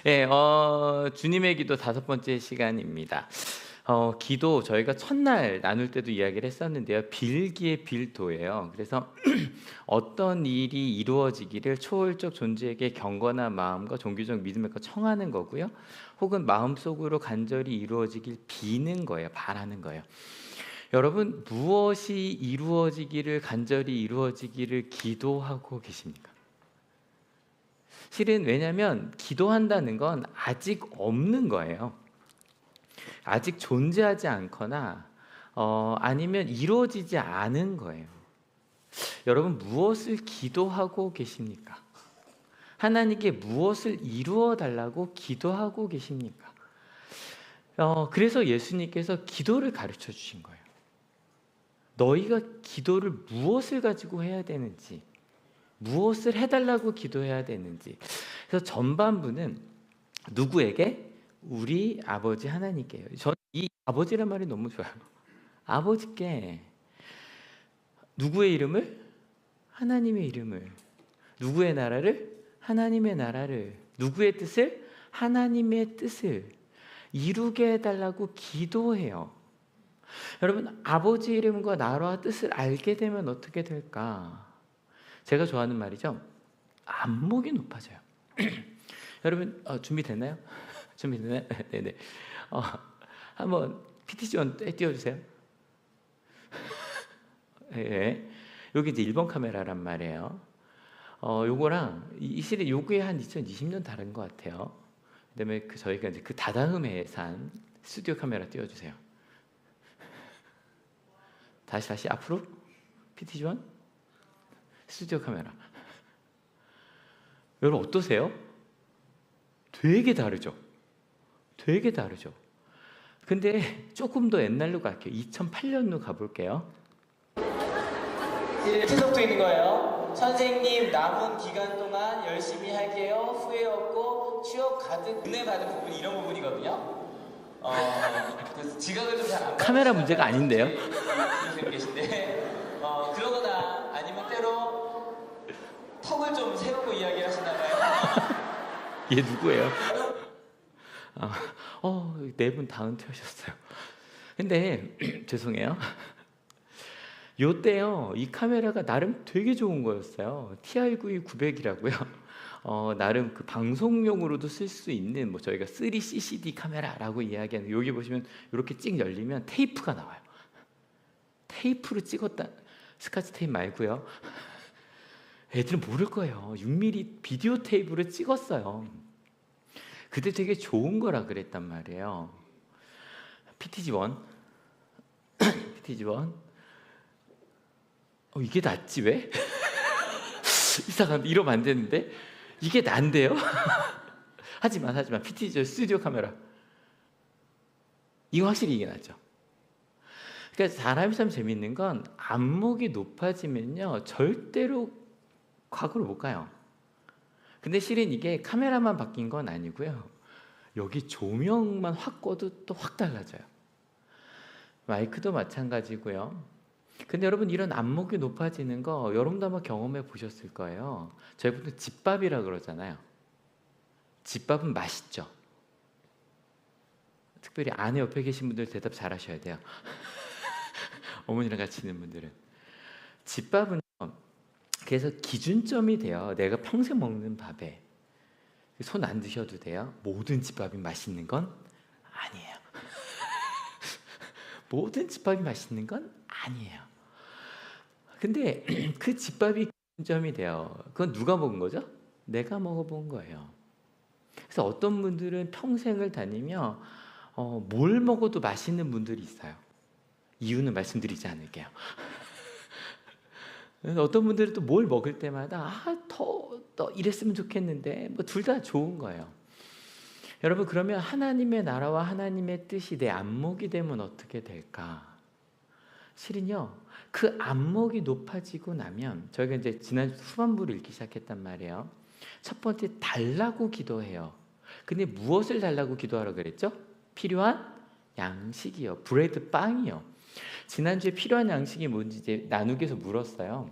예, 주님의 기도 다섯 번째 시간입니다. 기도 저희가 첫날 나눌 때도 이야기를 했었는데요. 빌기의 빌도예요. 그래서 어떤 일이 이루어지기를 초월적 존재에게 경건한 마음과 종교적 믿음을 청하는 거고요. 혹은 마음속으로 간절히 이루어지길 비는 거예요. 바라는 거예요. 여러분, 무엇이 이루어지기를 간절히 이루어지기를 기도하고 계십니까? 실은 왜냐하면 기도한다는 건 아직 없는 거예요. 아직 존재하지 않거나 아니면 이루어지지 않은 거예요. 여러분, 무엇을 기도하고 계십니까? 하나님께 무엇을 이루어 달라고 기도하고 계십니까? 그래서 예수님께서 기도를 가르쳐 주신 거예요. 너희가 기도를 무엇을 가지고 해야 되는지, 무엇을 해달라고 기도해야 되는지. 그래서 전반부는 누구에게? 우리 아버지 하나님께요. 저는 이 아버지란 말이 너무 좋아요. 아버지께 누구의 이름을? 하나님의 이름을. 누구의 나라를? 하나님의 나라를. 누구의 뜻을? 하나님의 뜻을 이루게 해달라고 기도해요. 여러분, 아버지 이름과 나라와 뜻을 알게 되면 어떻게 될까? 제가 좋아하는 말이죠. 안목이 높아져요. 여러분, 준비됐나요? 준비됐나요? 네네. 한번 PT존 띄워주세요. 네. 여기 이제 1번 카메라란 말이에요. 요거랑 이 시리 요게 한 2020년 다른 것 같아요. 그다음에 저희가 이제 그 다다음에 산 스튜디오 카메라 띄워주세요. 다시 앞으로 PT존 스튜디오 카메라. 여러분 어떠세요? 되게 다르죠? 되게 다르죠? 근데 조금 더 옛날로 갈게요. 2008년으로 가볼게요. 이렇게 적혀 있는 거예요. 선생님, 남은 기간 동안 열심히 할게요. 후회 없고 추억 가득 은혜 받은 부분이 이런 부분이거든요. 그래서 지각을 좀 잘 안 카메라 문제가 아닌데요? 선생님 계신데 그러거나 아니면 때로 턱을 좀 세우고 이야기를 하시나 봐요. 얘 누구예요? 네 분 다 은퇴하셨어요. 근데 죄송해요. 요때요, 이 카메라가 나름 되게 좋은 거였어요. TR92-900이라고요. 나름 그 방송용으로도 쓸 수 있는 저희가 3CCD 카메라라고 이야기하는, 여기 보시면 이렇게 찍 열리면 테이프가 나와요. 테이프로 찍었다. 스카치 테이프 말고요. 애들은 모를 거예요. 6mm 비디오 테이프로 찍었어요. 그때 되게 좋은 거라 그랬단 말이에요. PTG1 PTG1 이게 낫지 왜? 이상한데 이러면 안 되는데 이게 난데요? 하지만 PTG 스튜디오 카메라 이거 확실히 이게 낫죠. 그러니까 사람이 참 재밌는 건 안목이 높아지면요 절대로 과거로 못 가요. 근데 실은 이게 카메라만 바뀐 건 아니고요. 여기 조명만 확 꺼도 또 확 달라져요. 마이크도 마찬가지고요. 근데 여러분, 이런 안목이 높아지는 거 여러분도 아마 경험해 보셨을 거예요. 저희 보통 집밥이라 그러잖아요. 집밥은 맛있죠. 특별히 아내 옆에 계신 분들 대답 잘 하셔야 돼요. 어머니랑 같이 있는 분들은. 집밥은 그래서 기준점이 돼요. 내가 평생 먹는 밥에 손 안 드셔도 돼요. 모든 집밥이 맛있는 건 아니에요. 모든 집밥이 맛있는 건 아니에요. 근데 그 집밥이 기준점이 돼요. 그건 누가 먹은 거죠? 내가 먹어본 거예요. 그래서 어떤 분들은 평생을 다니며 뭘 먹어도 맛있는 분들이 있어요. 이유는 말씀드리지 않을게요. 어떤 분들은 또 뭘 먹을 때마다 더 이랬으면 좋겠는데 둘 다 좋은 거예요. 여러분, 그러면 하나님의 나라와 하나님의 뜻이 내 안목이 되면 어떻게 될까? 실은요, 그 안목이 높아지고 나면 저희가 이제 지난 후반부를 읽기 시작했단 말이에요. 첫 번째, 달라고 기도해요. 근데 무엇을 달라고 기도하라고 그랬죠? 필요한 양식이요. 브레드 빵이요. 지난주에 필요한 양식이 뭔지 이제 나누기에서 물었어요.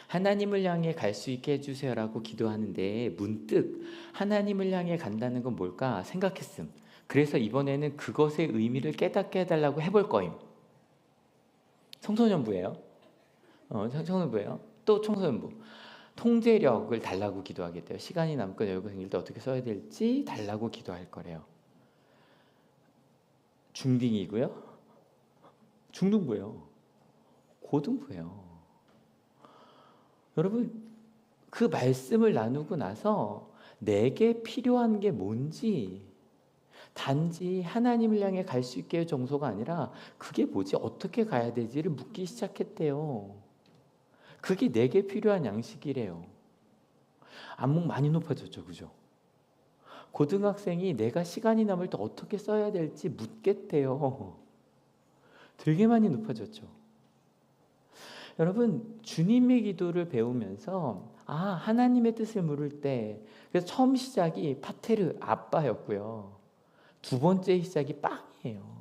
하나님을 향해 갈 수 있게 해주세요라고 기도하는데 문득 하나님을 향해 간다는 건 뭘까 생각했음. 그래서 이번에는 그것의 의미를 깨닫게 해달라고 해볼 거임. 청소년부예요. 청소년부예요. 또 청소년부. 통제력을 달라고 기도하겠대요. 시간이 남고 여유가 생길 때 어떻게 써야 될지 달라고 기도할 거래요. 중딩이고요. 중등부예요. 고등부예요. 여러분 그 말씀을 나누고 나서 내게 필요한 게 뭔지 단지 하나님을 향해 갈 수 있게 정도가 아니라 그게 뭐지? 어떻게 가야 되지를 묻기 시작했대요. 그게 내게 필요한 양식이래요. 안목 많이 높아졌죠. 그죠? 고등학생이 내가 시간이 남을 때 어떻게 써야 될지 묻겠대요. 되게 많이 높아졌죠. 여러분 주님의 기도를 배우면서 하나님의 뜻을 물을 때 그래서 처음 시작이 파테르 아빠였고요. 두 번째 시작이 빵이에요.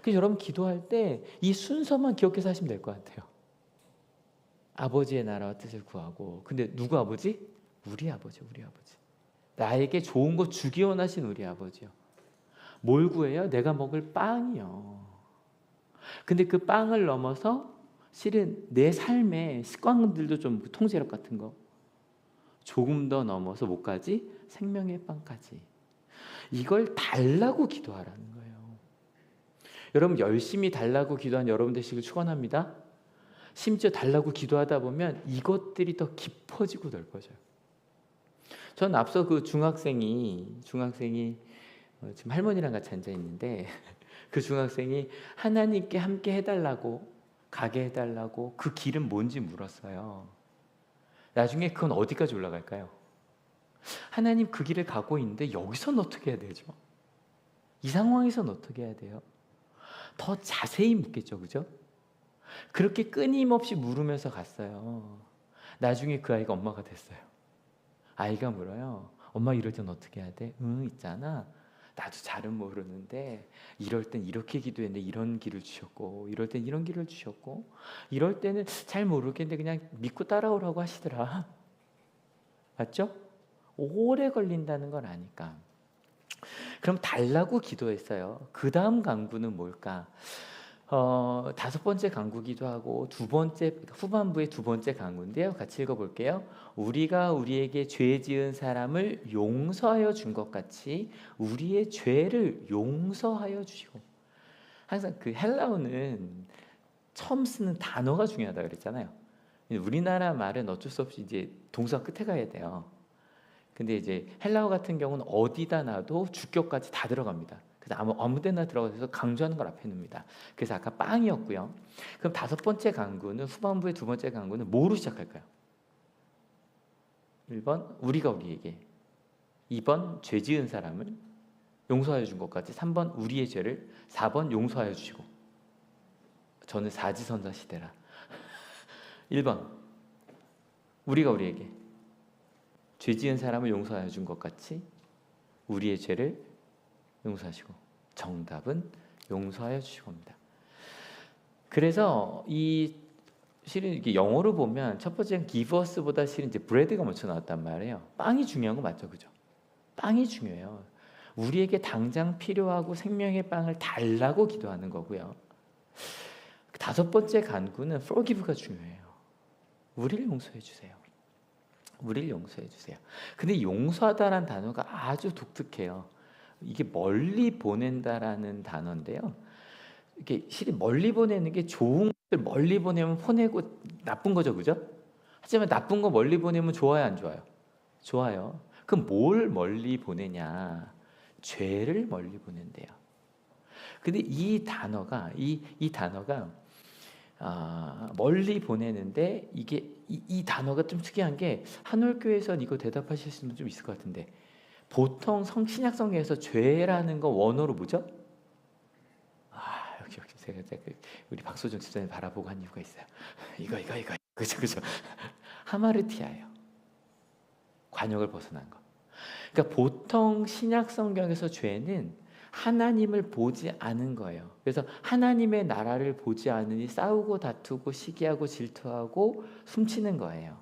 그래서 여러분 기도할 때 이 순서만 기억해서 하시면 될 것 같아요. 아버지의 나라와 뜻을 구하고 근데 누구 아버지? 우리 아버지. 나에게 좋은 거 주기 원하신 우리 아버지요. 뭘 구해요? 내가 먹을 빵이요. 근데 그 빵을 넘어서 실은 내 삶의 습관들도 좀 통제력 같은 거 조금 더 넘어서 뭐까지? 생명의 빵까지. 이걸 달라고 기도하라는 거예요. 여러분 열심히 달라고 기도한 여러분 되시길 축원합니다. 심지어 달라고 기도하다 보면 이것들이 더 깊어지고 넓어져요. 전 앞서 그 중학생이 지금 할머니랑 같이 앉아 있는데 그 중학생이 하나님께 함께 해달라고 가게 해달라고 그 길은 뭔지 물었어요. 나중에 그건 어디까지 올라갈까요? 하나님 그 길을 가고 있는데 여기서는 어떻게 해야 되죠? 이 상황에서는 어떻게 해야 돼요? 더 자세히 묻겠죠. 그죠? 그렇게 끊임없이 물으면서 갔어요. 나중에 그 아이가 엄마가 됐어요. 아이가 물어요. 엄마 이럴 땐 어떻게 해야 돼? 있잖아. 나도 잘은 모르는데 이럴 땐 이렇게 기도했는데 이런 길을 주셨고 이럴 땐 이런 길을 주셨고 이럴 때는 잘 모르겠는데 그냥 믿고 따라오라고 하시더라. 맞죠? 오래 걸린다는 걸 아니까. 그럼 달라고 기도했어요. 그 다음 간구는 뭘까? 다섯 번째 간구기도 하고 후반부의 두 번째 간구인데요. 같이 읽어볼게요. 우리가 우리에게 죄 지은 사람을 용서하여 준 것 같이 우리의 죄를 용서하여 주시고. 항상 그 헬라어는 처음 쓰는 단어가 중요하다 그랬잖아요. 우리나라 말은 어쩔 수 없이 이제 동사 끝에 가야 돼요. 근데 이제 헬라어 같은 경우는 어디다 놔도 주격까지 다 들어갑니다. 그래서 아무 데나 들어가서 강조하는 걸 앞에 놓습니다. 그래서 아까 빵이었고요. 그럼 다섯 번째 강구는 후반부의 두 번째 강구는 뭐로 시작할까요? 1번 우리가 우리에게 2번 죄 지은 사람을 용서하여 준 것까지 3번 우리의 죄를 4번 용서하여 주시고 저는 사지선자 시대라 1번 우리가 우리에게 죄 지은 사람을 용서하여 준 것 같이 우리의 죄를 용서하시고 정답은 용서하여 주시고입니다. 그래서 실은 이게 영어로 보면 첫 번째는 give us보다 실은 이제 bread가 먼저 나왔단 말이에요. 빵이 중요한 거 맞죠, 그죠? 빵이 중요해요. 우리에게 당장 필요하고 생명의 빵을 달라고 기도하는 거고요. 다섯 번째 간구는 forgive가 중요해요. 우리를 용서해 주세요. 우리를 용서해 주세요. 근데 용서하다라는 단어가 아주 독특해요. 이게 멀리 보낸다라는 단어인데요. 이게 실은 멀리 보내는 게 좋은 것을 멀리 보내면 보내고 나쁜 거죠, 그죠? 하지만 나쁜 거 멀리 보내면 좋아요, 안 좋아요? 좋아요. 그럼 뭘 멀리 보내냐? 죄를 멀리 보낸대요. 근데 이 단어가 멀리 보내는데 이게 이 단어가 좀 특이한 게 한올교에선 이거 대답하실 수 좀 있을 것 같은데 보통 신약 성경에서 죄라는 거 원어로 뭐죠? 역시 제가 우리 박소정 집사님 바라보고 한 이유가 있어요. 이거 그죠? 하마르티아예요. 관역을 벗어난 거. 그러니까 보통 신약 성경에서 죄는 하나님을 보지 않은 거예요. 그래서 하나님의 나라를 보지 않으니 싸우고 다투고 시기하고 질투하고 숨치는 거예요.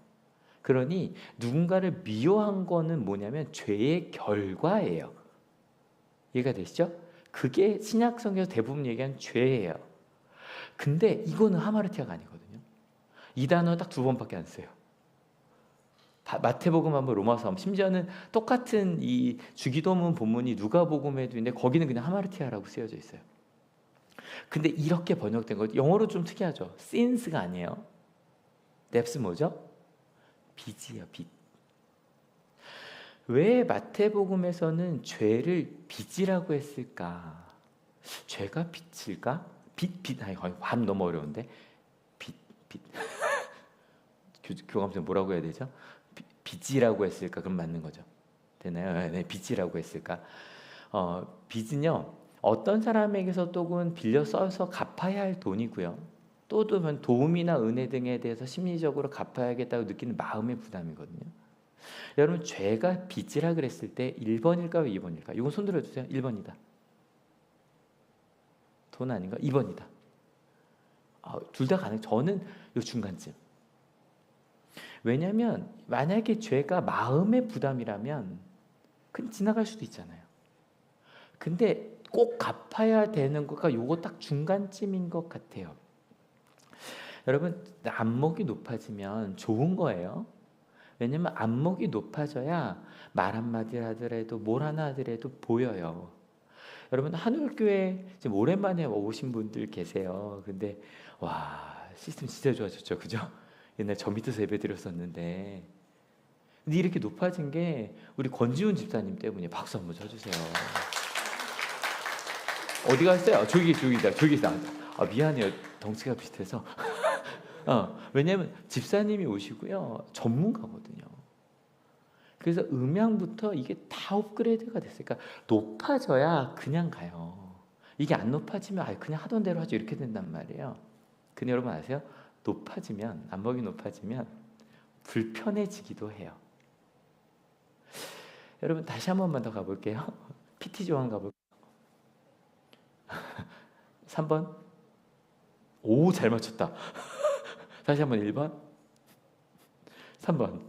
그러니 누군가를 미워한 거는 뭐냐면 죄의 결과예요. 이해가 되시죠? 그게 신약 성경에서 대부분 얘기하는 죄예요. 근데 이거는 하마르티아가 아니거든요. 이 단어 딱 2번밖에 안 써요. 마태복음 한번, 로마서 한번, 심지어는 똑같은 이 주기도문 본문이 누가복음에도 있는데 거기는 그냥 하마르티아라고 쓰여져 있어요. 근데 이렇게 번역된 거 영어로 좀 특이하죠. sins가 아니에요. debts 뭐죠? 빚이에요. 빚. 왜 마태복음에서는 죄를 빚이라고 했을까? 죄가 빚일까? 아니 반 너무 어려운데 빚. 교감생 뭐라고 해야 되죠? 빚이라고 했을까? 그럼 맞는 거죠. 되나요? 네, 빚이라고 했을까? 빚은요, 어떤 사람에게서 또는 빌려 써서 갚아야 할 돈이고요. 또 도움이나 은혜 등에 대해서 심리적으로 갚아야겠다고 느끼는 마음의 부담이거든요. 여러분, 죄가 빚이라 그랬을 때 1번일까요? 2번일까요? 이건 손 들어주세요. 1번이다. 돈 아닌가? 2번이다. 둘 다 가능. 저는 요 중간쯤. 왜냐하면 만약에 죄가 마음의 부담이라면 그냥 지나갈 수도 있잖아요. 근데 꼭 갚아야 되는 것과 요거 딱 중간쯤인 것 같아요. 여러분, 안목이 높아지면 좋은 거예요. 왜냐면 안목이 높아져야 말 한마디 하더라도 뭘 하나 하더라도 보여요. 여러분, 한울교회 지금 오랜만에 오신 분들 계세요. 근데 와, 시스템 진짜 좋아졌죠, 그죠? 옛날 저 밑에서 예배 드렸었는데, 근데 이렇게 높아진 게 우리 권지훈 집사님 때문에. 박수 한번 쳐주세요. 어디 갔어요? 저기 있다. 미안해요, 덩치가 비슷해서. 왜냐면 집사님이 오시고요, 전문가거든요. 그래서 음향부터 이게 다 업그레이드가 됐어요. 그러니까 높아져야 그냥 가요. 이게 안 높아지면 그냥 하던 대로 하죠, 이렇게 된단 말이에요. 근데 여러분 아세요? 높아지면, 안목이 높아지면 불편해지기도 해요. 여러분, 다시 한 번만 더 가볼게요. PT 조항 가볼게요. 3번. 오, 잘 맞췄다. 다시 한번 1번. 3번.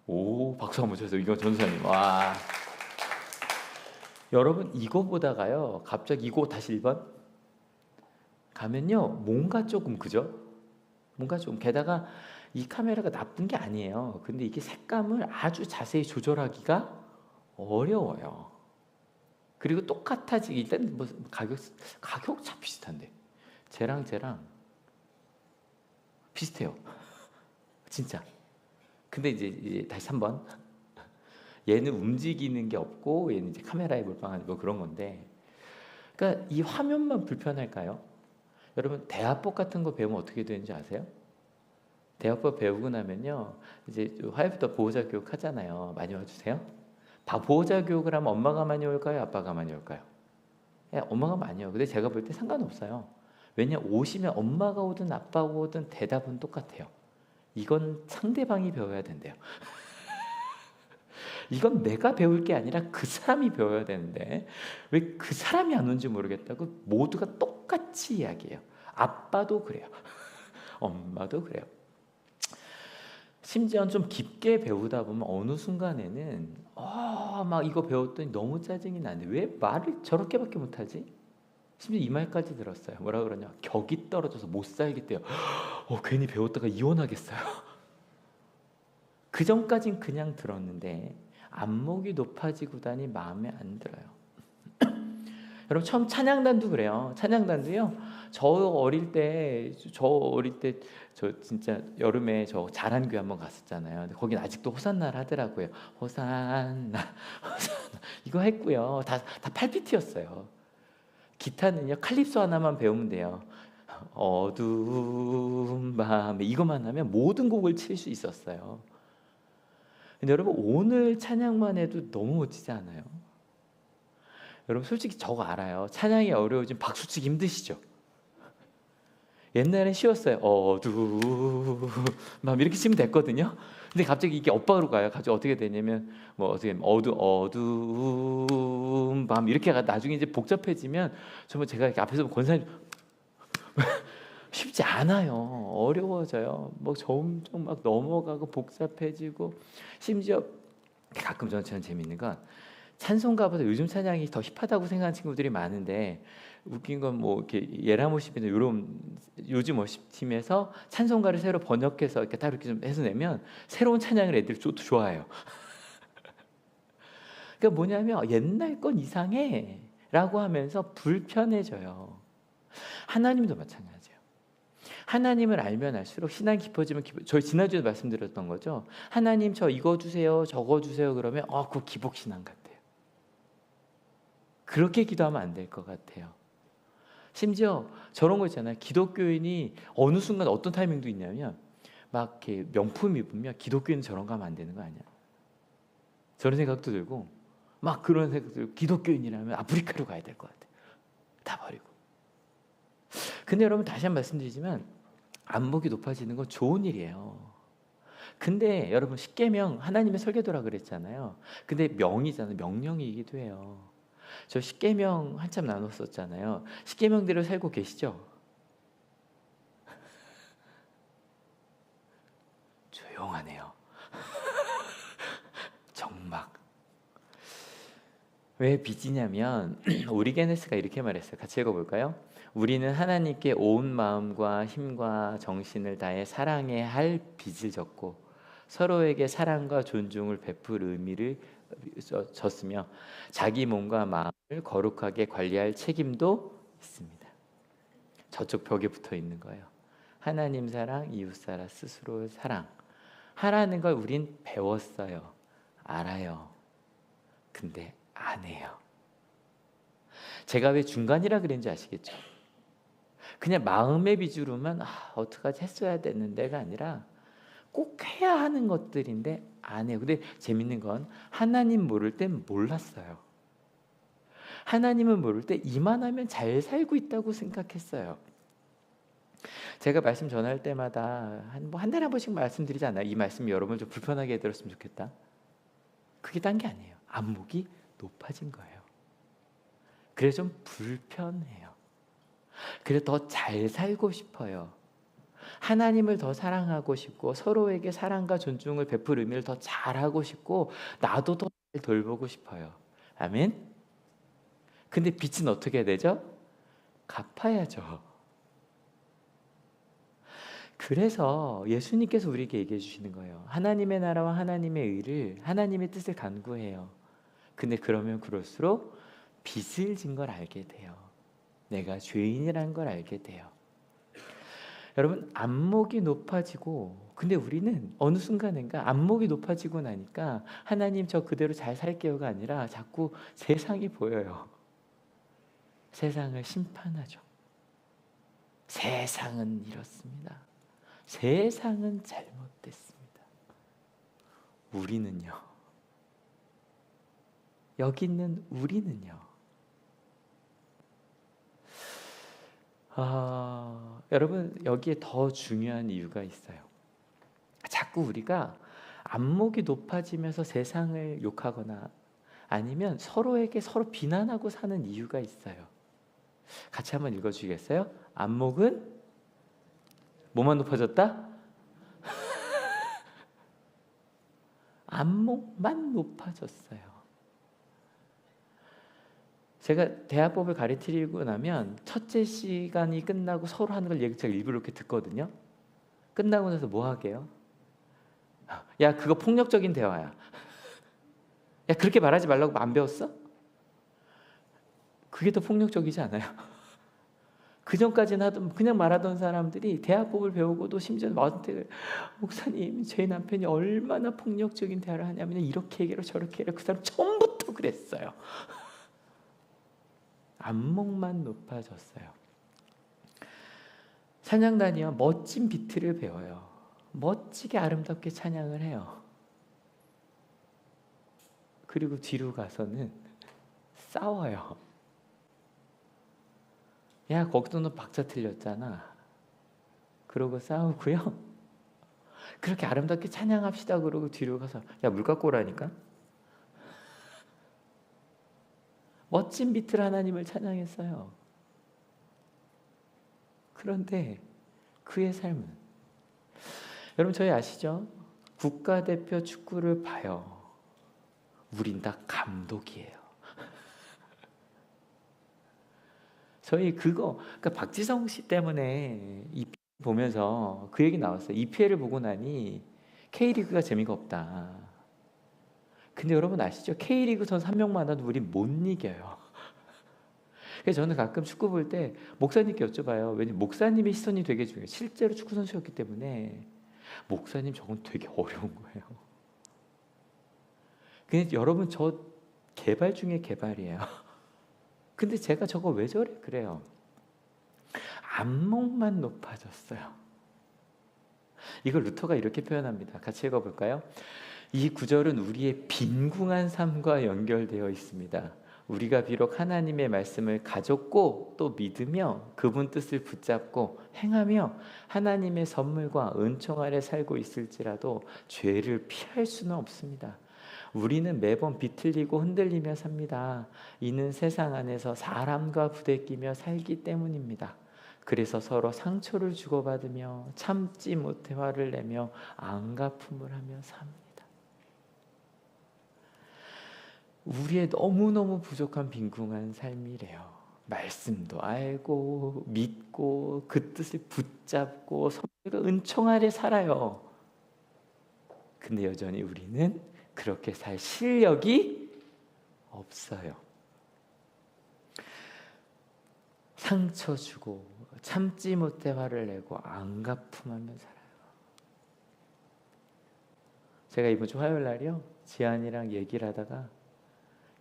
오, 박수 한번 쳐주세요. 이거 전사님. 와. 여러분, 이거보다가요, 갑자기 이거 다시 1번 가면요, 뭔가 조금, 그죠? 뭔가 좀, 게다가 이 카메라가 나쁜 게 아니에요. 근데 이게 색감을 아주 자세히 조절하기가 어려워요. 그리고 똑같아지기, 일단 뭐 가격 참 비슷한데, 쟤랑 비슷해요. 진짜. 근데 이제 다시 3번. 얘는 움직이는 게 없고 얘는 이제 카메라에 몰빵하는 뭐 그런 건데, 그러니까 이 화면만 불편할까요? 여러분, 대화법 같은 거 배우면 어떻게 되는지 아세요? 대화법 배우고 나면요, 이제 화요일부터 보호자 교육 하잖아요. 많이 와주세요. 보호자 교육을 하면 엄마가 많이 올까요? 아빠가 많이 올까요? 엄마가 많이 와요. 근데 제가 볼 때 상관없어요. 왜냐, 오시면 엄마가 오든 아빠가 오든 대답은 똑같아요. 이건 상대방이 배워야 된대요. 이건 내가 배울 게 아니라 그 사람이 배워야 되는데 왜 그 사람이 안 온지 모르겠다고 모두가 똑같이 이야기해요. 아빠도 그래요. 엄마도 그래요. 심지어 좀 깊게 배우다 보면 어느 순간에는 막 이거 배웠더니 너무 짜증이 나는데 왜 말을 저렇게밖에 못하지? 심지어 이 말까지 들었어요. 뭐라 그러냐, 격이 떨어져서 못 살겠대요. 괜히 배웠다가 이혼하겠어요. 그 전까진 그냥 들었는데 안목이 높아지고 다니 마음에 안 들어요. 여러분, 처음 찬양단도 그래요. 찬양단도요, 저 어릴 때 저 진짜 여름에 저 자란교회 한번 갔었잖아요. 근데 거긴 아직도 호산나를 하더라고요. 호산나 이거 했고요. 다 8비트였어요. 기타는요, 칼립소 하나만 배우면 돼요. 어두운 밤에 이것만 하면 모든 곡을 칠 수 있었어요. 근데 여러분, 오늘 찬양만 해도 너무 멋지지 않아요? 여러분, 솔직히 저거 알아요. 찬양이 어려워지면 박수치기 힘드시죠? 옛날엔 쉬웠어요. 어두운 밤 이렇게 치면 됐거든요. 근데 갑자기 이게 엇박으로 가요. 갑자기 어떻게 되냐면 뭐 어떻게 어두운 밤 이렇게 가 나중에 이제 복잡해지면 정말 제가 이렇게 앞에서 권사님 쉽지 않아요. 어려워져요. 뭐 점점 막 넘어가고 복잡해지고 심지어 가끔 저는 재밌는 건 찬송가보다 요즘 찬양이 더 힙하다고 생각하는 친구들이 많은데 웃긴 건 뭐 이렇게 예라모십이나 이런 요즘 워십팀에서 찬송가를 새로 번역해서 이렇게 따로 이렇게 좀 해서 내면 새로운 찬양을 애들이 좋아해요. 그러니까 뭐냐면 옛날 건 이상해라고 하면서 불편해져요. 하나님도 마찬가지예요. 하나님을 알면 알수록 신앙이 깊어지면 저희 지난주에 말씀드렸던 거죠. 하나님 저 이거 주세요, 저거 주세요 그러면 그거 기복신앙 같아요. 그렇게 기도하면 안 될 것 같아요. 심지어 저런 거 있잖아요. 기독교인이 어느 순간 어떤 타이밍도 있냐면 막 이렇게 명품 입으면 기독교인은 저런 거 하면 안 되는 거 아니야? 저런 생각도 들고 막 그런 생각도 들고 기독교인이라면 아프리카로 가야 될 것 같아요. 다 버리고. 근데 여러분 다시 한번 말씀드리지만 안목이 높아지는 건 좋은 일이에요. 근데 여러분 십계명 하나님의 설계도라 그랬잖아요. 근데 명이잖아요. 명령이기도 해요. 저 십계명 한참 나눴었잖아요. 십계명대로 살고 계시죠? 조용하네요. 정막. 왜 빚이냐면 오리게네스가 이렇게 말했어요. 같이 읽어볼까요? 우리는 하나님께 온 마음과 힘과 정신을 다해 사랑해야 할 빚을 졌고 서로에게 사랑과 존중을 베풀 의미를 졌으며 자기 몸과 마음을 거룩하게 관리할 책임도 있습니다. 저쪽 벽에 붙어 있는 거예요. 하나님 사랑, 이웃 사랑, 스스로의 사랑. 하라는 걸 우린 배웠어요. 알아요. 근데 안 해요. 제가 왜 중간이라 그랬는지 아시겠죠? 그냥 마음의 비주로만 어떡하지 했어야 되는데가 아니라 꼭 해야 하는 것들인데 안 해요. 근데 재밌는 건 하나님 모를 땐 몰랐어요. 하나님을 모를 때 이만하면 잘 살고 있다고 생각했어요. 제가 말씀 전할 때마다 한 달에 한 번씩 말씀드리지 않아요? 이 말씀이 여러분 좀 불편하게 들었으면 좋겠다. 그게 딴 게 아니에요. 안목이 높아진 거예요. 그래서 좀 불편해요. 그래서 더 잘 살고 싶어요. 하나님을 더 사랑하고 싶고 서로에게 사랑과 존중을 베풀 의미를 더 잘하고 싶고 나도 더 잘 돌보고 싶어요. 아멘. 근데 빚은 어떻게 해야 되죠? 갚아야죠. 그래서 예수님께서 우리에게 얘기해 주시는 거예요. 하나님의 나라와 하나님의 의를 하나님의 뜻을 간구해요. 근데 그러면 그럴수록 빚을 진 걸 알게 돼요. 내가 죄인이라는 걸 알게 돼요. 여러분 안목이 높아지고 근데 우리는 어느 순간인가 안목이 높아지고 나니까 하나님 저 그대로 잘 살게요가 아니라 자꾸 세상이 보여요. 세상을 심판하죠. 세상은 이렇습니다. 세상은 잘못됐습니다. 우리는요. 여기 있는 우리는요. 여러분 여기에 더 중요한 이유가 있어요. 자꾸 우리가 안목이 높아지면서 세상을 욕하거나 아니면 서로에게 서로 비난하고 사는 이유가 있어요. 같이 한번 읽어주시겠어요? 안목은 뭐만 높아졌다? 안목만 높아졌어요. 제가 대화법을 가르치고 나면 첫째 시간이 끝나고 서로 하는 걸 제가 일부러 이렇게 듣거든요. 끝나고 나서 뭐 하게요? 야 그거 폭력적인 대화야. 야 그렇게 말하지 말라고 안 배웠어? 그게 더 폭력적이지 않아요? 그 전까지는 그냥 말하던 사람들이 대화법을 배우고도 심지어 나한테 목사님 제 남편이 얼마나 폭력적인 대화를 하냐면 이렇게 얘기하고 저렇게 얘기하고 그 사람 처음부터 그랬어요. 안목만 높아졌어요. 찬양단이요 멋진 비트를 배워요. 멋지게 아름답게 찬양을 해요. 그리고 뒤로 가서는 싸워요. 야 거기서 너 박자 틀렸잖아. 그러고 싸우고요. 그렇게 아름답게 찬양합시다 그러고 뒤로 가서 야 물 갖고 오라니까. 멋진 비틀 하나님을 찬양했어요. 그런데 그의 삶은, 여러분 저희 아시죠? 국가대표 축구를 봐요. 우린 다 감독이에요. 저희 그러니까 박지성 씨 때문에 이 보면서 그 얘기 나왔어요. EPL을 보고 나니 K리그가 재미가 없다. 근데 여러분 아시죠? K리그 선수 한 명만 와도 우리 못 이겨요. 그래서 저는 가끔 축구 볼 때 목사님께 여쭤봐요. 왜냐면 목사님의 시선이 되게 중요해요. 실제로 축구 선수였기 때문에 목사님 저건 되게 어려운 거예요. 근데 여러분 저 개발 중에 개발이에요. 근데 제가 저거 왜 저래? 그래요. 안목만 높아졌어요. 이걸 루터가 이렇게 표현합니다. 같이 읽어볼까요? 이 구절은 우리의 빈궁한 삶과 연결되어 있습니다. 우리가 비록 하나님의 말씀을 가졌고 또 믿으며 그분 뜻을 붙잡고 행하며 하나님의 선물과 은총 아래 살고 있을지라도 죄를 피할 수는 없습니다. 우리는 매번 비틀리고 흔들리며 삽니다. 이는 세상 안에서 사람과 부대끼며 살기 때문입니다. 그래서 서로 상처를 주고받으며 참지 못해 화를 내며 안갚음을 하며 삽니다. 우리의 너무너무 부족한 빈궁한 삶이래요. 말씀도 알고 믿고 그 뜻을 붙잡고 성령과 은총 아래 살아요. 근데 여전히 우리는 그렇게 살 실력이 없어요. 상처 주고 참지 못해 화를 내고 안갚음하며 살아요. 제가 이번 주 화요일 날이요, 지안이랑 얘기를 하다가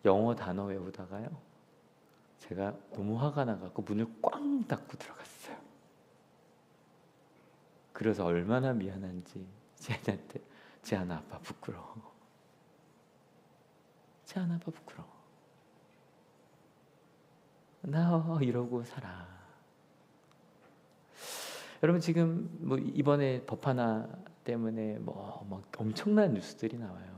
영어 단어 외우다가요, 제가 너무 화가 나갖고 문을 꽝 닫고 들어갔어요. 그래서 얼마나 미안한지 지안이한테, 지안아 아빠 부끄러워, 지안아 아빠 부끄러워, 나 이러고 살아. 여러분 지금 뭐 이번에 법 하나 때문에 뭐 엄청난 뉴스들이 나와요.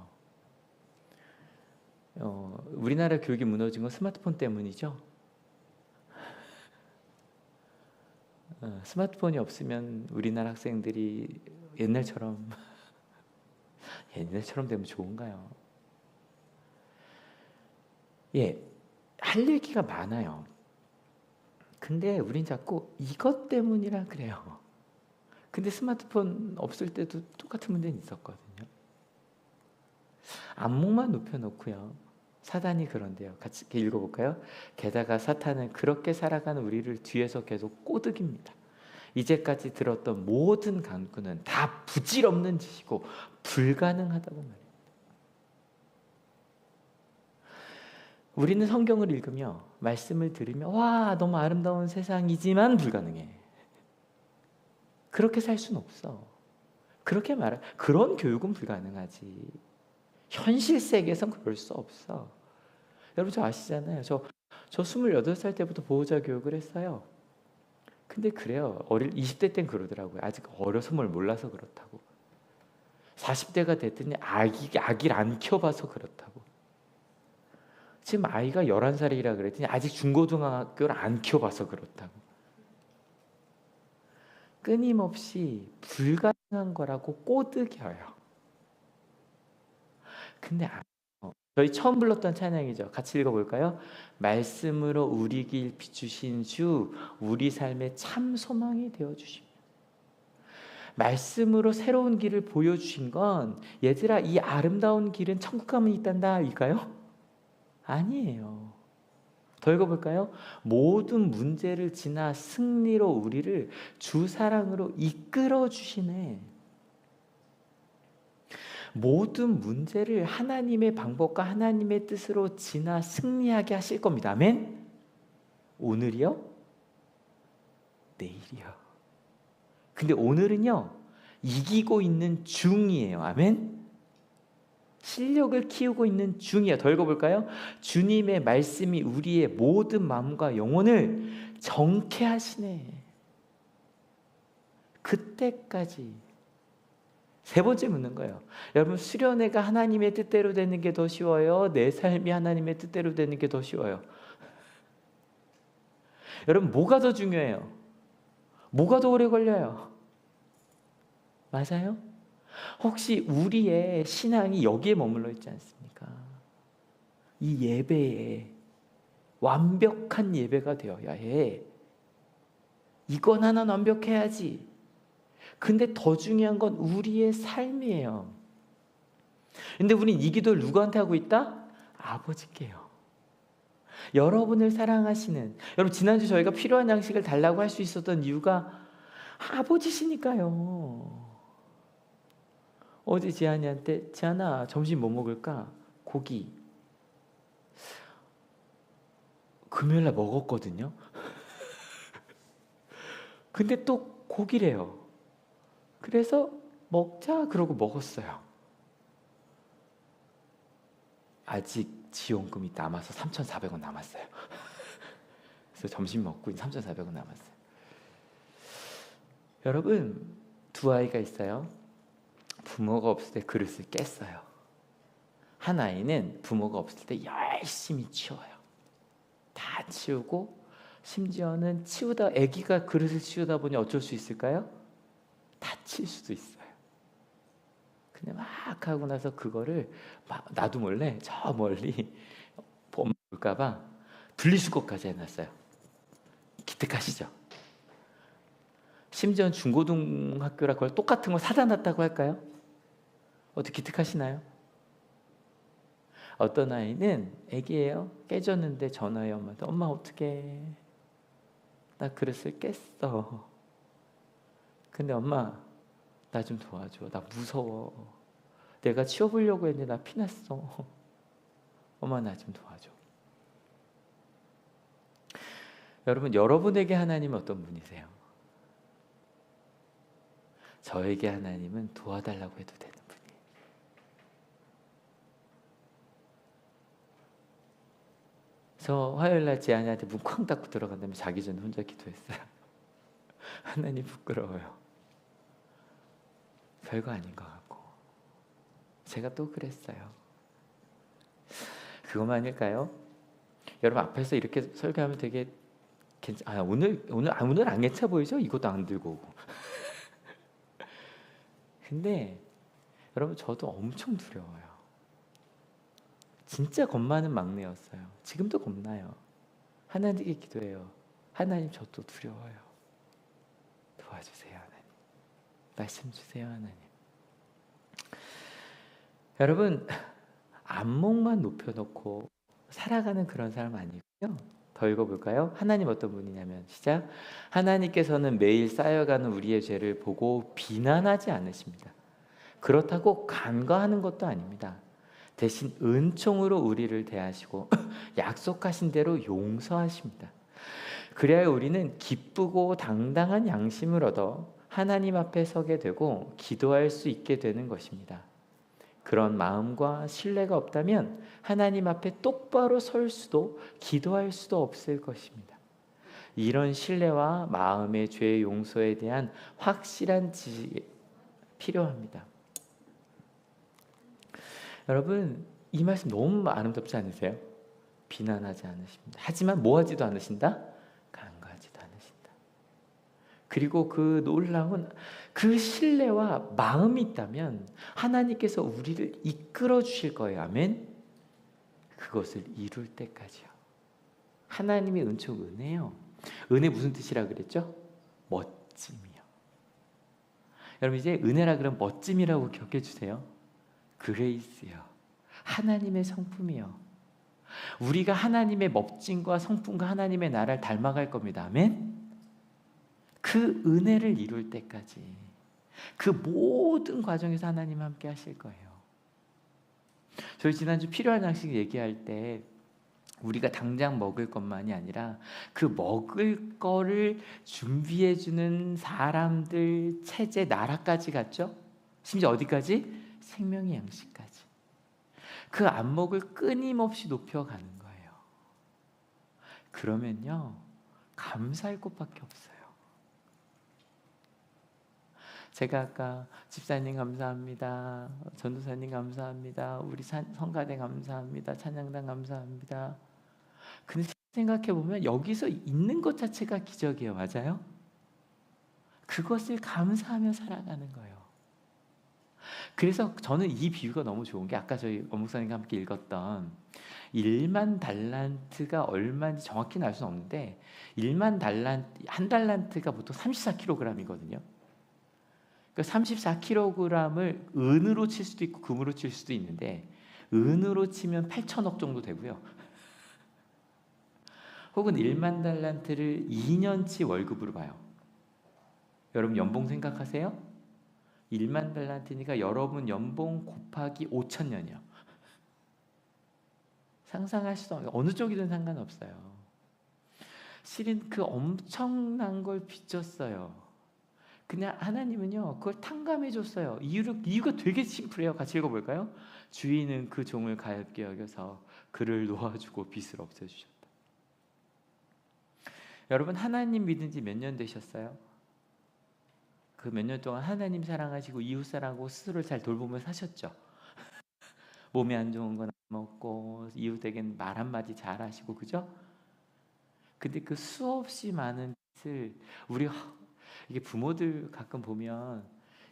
우리나라 교육이 무너진 건 스마트폰 때문이죠. 스마트폰이 없으면 우리나라 학생들이 옛날처럼 되면 좋은가요? 예, 할 얘기가 많아요. 근데 우린 자꾸 이것 때문이라 그래요. 근데 스마트폰 없을 때도 똑같은 문제는 있었거든요. 안목만 높여놓고요, 사단이 그런데요. 같이 읽어볼까요? 게다가 사탄은 그렇게 살아가는 우리를 뒤에서 계속 꼬드깁니다. 이제까지 들었던 모든 간구는 다 부질없는 짓이고 불가능하다고 말해요. 우리는 성경을 읽으며 말씀을 들으며 와 너무 아름다운 세상이지만 불가능해. 그렇게 살 수는 없어. 그렇게 말해. 그런 교육은 불가능하지. 현실 세계에선 그럴 수 없어. 여러분 저 아시잖아요. 저 28살 때부터 보호자 교육을 했어요. 근데 그래요. 20대 땐 그러더라고요. 아직 어려서 뭘 몰라서 그렇다고. 40대가 됐더니 아기를 안 키워봐서 그렇다고. 지금 아이가 11살이라 그랬더니 아직 중고등학교를 안 키워봐서 그렇다고. 끊임없이 불가능한 거라고 꼬드겨요. 근데 저희 처음 불렀던 찬양이죠. 같이 읽어볼까요? 말씀으로 우리 길 비추신 주, 우리 삶의 참 소망이 되어주시며, 말씀으로 새로운 길을 보여주신 건 얘들아 이 아름다운 길은 천국 가면 있단다 일까요? 아니에요. 더 읽어볼까요? 모든 문제를 지나 승리로 우리를 주 사랑으로 이끌어 주시네. 모든 문제를 하나님의 방법과 하나님의 뜻으로 지나 승리하게 하실 겁니다. 아멘? 오늘이요? 내일이요. 근데 오늘은요, 이기고 있는 중이에요. 아멘? 실력을 키우고 있는 중이에요. 더 읽어볼까요? 주님의 말씀이 우리의 모든 마음과 영혼을 정케하시네. 그때까지 세 번째 묻는 거예요. 여러분, 수련회가 하나님의 뜻대로 되는 게 더 쉬워요? 내 삶이 하나님의 뜻대로 되는 게 더 쉬워요? 여러분, 뭐가 더 중요해요? 뭐가 더 오래 걸려요? 맞아요? 혹시 우리의 신앙이 여기에 머물러 있지 않습니까? 이 예배에 완벽한 예배가 되어야 해. 이건 하나 완벽해야지. 근데 더 중요한 건 우리의 삶이에요. 근데 우린 이 기도를 누구한테 하고 있다? 아버지께요. 여러분을 사랑하시는, 여러분, 지난주 저희가 필요한 양식을 달라고 할 수 있었던 이유가 아버지시니까요. 어제 지한이한테, 지한아, 점심 뭐 먹을까? 고기. 금요일날 먹었거든요. 근데 또 고기래요. 그래서 먹자 그러고 먹었어요. 아직 지원금이 남아서 3,400원 남았어요. 그래서 점심 먹고 3,400원 남았어요. 여러분, 두 아이가 있어요. 부모가 없을 때 그릇을 깼어요. 한 아이는 부모가 없을 때 열심히 치워요. 다 치우고, 심지어는 치우다, 아기가 그릇을 치우다 보니 어쩔 수 있을까요? 다칠 수도 있어요. 그냥 막 하고 나서 그거를 막 나도 몰래 저 멀리 엄마 볼까봐 분리수거까지 해놨어요. 기특하시죠? 심지어 중고등학교라 그걸 똑같은 걸 사다 놨다고 할까요? 어떻게 기특하시나요? 어떤 아이는 애기예요. 깨졌는데 전화해 엄마한테, 엄마 어떡해, 나 그릇을 깼어. 근데 엄마 나 좀 도와줘, 나 무서워, 내가 치워보려고 했는데 나 피났어, 엄마 나 좀 도와줘. 여러분, 여러분에게 하나님은 어떤 분이세요? 저에게 하나님은 도와달라고 해도 되는 분이에요. 저 화요일날 지안이한테 문 쾅 닫고 들어간 다음에 자기 전에 혼자 기도했어요. 하나님 부끄러워요. 별거 아닌 것 같고. 제가 또 그랬어요. 그것만 아닐까요? 여러분, 앞에서 이렇게 설교하면 되게 오늘 안 괜찮아 보이죠? 이것도 안 들고 오고. 근데 여러분, 저도 엄청 두려워요. 진짜 겁 많은 막내였어요. 지금도 겁나요. 하나님께 기도해요. 하나님, 저도 두려워요. 도와주세요, 하나님. 말씀 주세요, 하나님. 여러분, 안목만 높여놓고 살아가는 그런 사람 아니고요. 더 읽어볼까요? 하나님 어떤 분이냐면, 시작. 하나님께서는 매일 쌓여가는 우리의 죄를 보고 비난하지 않으십니다. 그렇다고 간과하는 것도 아닙니다. 대신 은총으로 우리를 대하시고 약속하신 대로 용서하십니다. 그래야 우리는 기쁘고 당당한 양심을 얻어 하나님 앞에 서게 되고 기도할 수 있게 되는 것입니다. 그런 마음과 신뢰가 없다면 하나님 앞에 똑바로 설 수도 기도할 수도 없을 것입니다. 이런 신뢰와 마음의 죄 용서에 대한 확실한 지식이 필요합니다. 여러분, 이 말씀 너무 아름답지 않으세요? 비난하지 않으십니다. 하지만 뭐하지도 않으신다? 간과하지도 않으신다. 그리고 그 놀라운 그 신뢰와 마음이 있다면 하나님께서 우리를 이끌어 주실 거예요. 아멘. 그것을 이룰 때까지요. 하나님의 은총, 은혜요. 은혜 무슨 뜻이라 그랬죠? 멋짐이요. 여러분, 이제 은혜라 그러면 멋짐이라고 기억해 주세요. 그레이스요. 하나님의 성품이요. 우리가 하나님의 멋짐과 성품과 하나님의 나라를 닮아갈 겁니다. 아멘. 그 은혜를 이룰 때까지 그 모든 과정에서 하나님 함께 하실 거예요. 저희 지난주 필요한 양식 얘기할 때 우리가 당장 먹을 것만이 아니라 그 먹을 거를 준비해 주는 사람들, 체제, 나라까지 갔죠. 심지어 어디까지? 생명의 양식까지. 그 안목을 끊임없이 높여가는 거예요. 그러면요, 감사할 것밖에 없어요. 제가 아까 집사님 감사합니다, 전도사님 감사합니다, 우리 성가대 감사합니다, 찬양단 감사합니다. 근데 생각해 보면 여기서 있는 것 자체가 기적이에요. 맞아요? 그것을 감사하며 살아가는 거예요. 그래서 저는 이 비유가 너무 좋은 게 아까 저희 엄목사님과 함께 읽었던 1만 달란트가 얼마인지 정확히는 알 수는 없는데 1만 달란트, 한 달란트가 보통 34kg이거든요. 그러니까 34kg을 은으로 칠 수도 있고 금으로 칠 수도 있는데 은으로 치면 8천억 정도 되고요. 혹은 1만 달란트를 2년치 월급으로 봐요. 여러분 연봉 생각하세요? 1만 달란트니까 여러분 연봉 곱하기 5천년이요. 상상할 수도 없어요. 어느 쪽이든 상관없어요. 실은 그 엄청난 걸 빚졌어요. 그냥 하나님은요 그걸 탕감해 줬어요. 이유가 되게 심플해요. 같이 읽어볼까요? 주인은 그 종을 가엾게 여겨서 그를 놓아주고 빚을 없애주셨다. 여러분 하나님 믿은 지 몇 년 되셨어요? 그 몇 년 동안 하나님 사랑하시고 이웃 사랑하고 스스로를 잘 돌보며 사셨죠? 몸에 안 좋은 건 안 먹고 이웃에게 말 한마디 잘하시고 그죠? 근데 그 수없이 많은 빚을 우리 이게 부모들 가끔 보면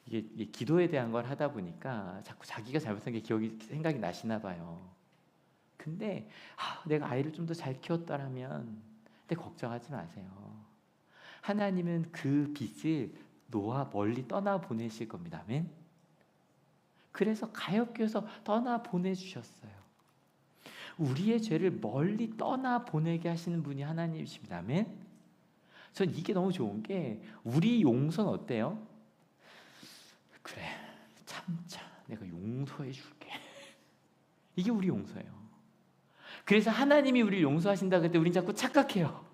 이게 기도에 대한 걸 하다 보니까 자꾸 자기가 잘못한 게 생각이 나시나 봐요. 근데 내가 아이를 좀 더 잘 키웠더라면 근데 걱정하지 마세요. 하나님은 그 빚을 놓아 멀리 떠나 보내실 겁니다. 아멘. 그래서 가엾게 해서 떠나 보내주셨어요. 우리의 죄를 멀리 떠나 보내게 하시는 분이 하나님이십니다. 아멘. 전 이게 너무 좋은 게 우리 용서는 어때요? 그래 참자 내가 용서해 줄게. 이게 우리 용서예요. 그래서 하나님이 우리를 용서하신다 그때 우린 자꾸 착각해요.